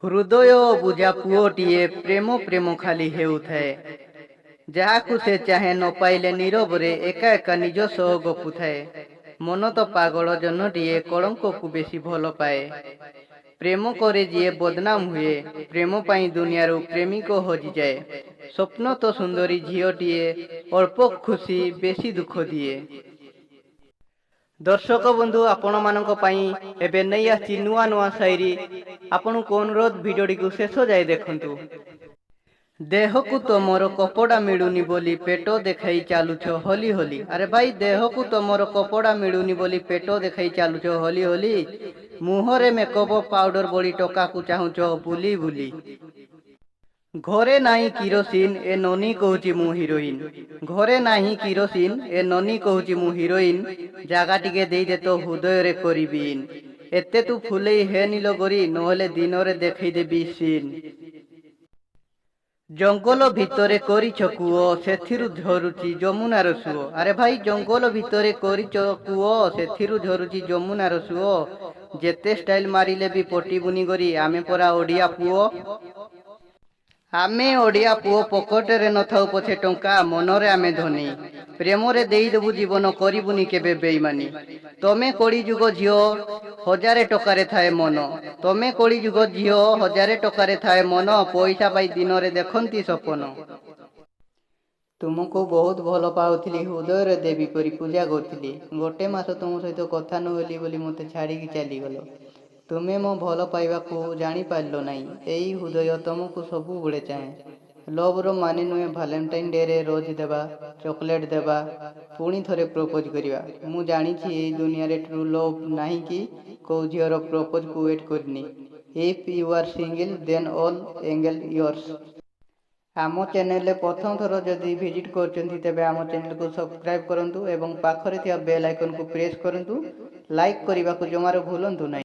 हृदय बुझा पुओटीए प्रेम प्रेम खाली हेउथाए जहाकु से चाहे न पाइले नीरवरे एका एका निज सह गपुथाए। मन तो पागल जनटीए कलंक को बेसी भल पाए। प्रेम करे जिए बदनाम हुए प्रेम पाई दुनियारू प्रेमिक हजि जाए। स्वप्न तो सुंदरी झीटीए अल्प खुशी बेसी दुख दिए। दर्शक बंधु आपण मानक पई एबे नहीं आछि नुआ नुआ शायरी आपण को अनुरोध भिडियोटी को शेष जाए देखंतु। देह को तुमर कपड़ा मिलुनी बोली पेट देखाई चालुछ होली होली। अरे भाई देह को तुमर कपड़ा मिलुनी बोली पेट देखाई चालुछ होली होली। मुहरे मेकअप पाउडर बोली टका को चाहूच बुली बुली। घरे नाही किरोसिन ए ननी कहूची मु हिरोइन। घरे नाही किरोसिन ए ननी कहूची मु हिरोइन। जागा टिके देई दे तो हृदय रे करिबिन। एते तू फुलेई हे नील गरी नहले दिन रे देखई देबी सीन। जंगल भितरे करिछ कुओ सेथिरु झरुची जमुनार सुओ। अरे भाई जंगल भितरे करिछ कुओ सेथिरु झरुची जमुनार सुओ। जेते स्टाइल मारिले भी पटी बुनी गरी आमे परा ओडिया पुओ। आमे ओडिया पुओ पकेटरे नथाउ पछे टंका मनरे आमे धनी। प्रेम रे देई देबु जीवन करिबुनी केबे बेईमानी। तमे कली जुग झियो हजारे टकारे थाए मन। तमे कली जुग झियो हजारे टकारे थाए मन। पैसा पाई दिन रे देखंती सपन। तुमको बहुत भल पाउथिली हृदय रे देवी परी पूजा करथिली। गोटे मास तुम सहित कथा न होली बोली मते छाड़ी की चली गलो। तुमे मो भल पाइबा को जानी पारलो नहीं। एई हृदय तुमको सबु बड़े चाहे। लव रो माने नुहे वैलेंटाइन डे रे रोज देबा चॉकलेट देबा पुणी थरे प्रपोज करिवा। मु जानी छी एई दुनिया रे ट्रू लव नाही कि को झियर प्रपोज को वेट करनी। If you are single then all angle yours. आम चैनल प्रथम थर जदि विजिट करछंती तेबे आम चैनल को सब्सक्राइब करंतु एवं पाखरे थिया बेल आइकन को प्रेस करंतु। लाइक करिबा को जमारो भूलंतु नहीं।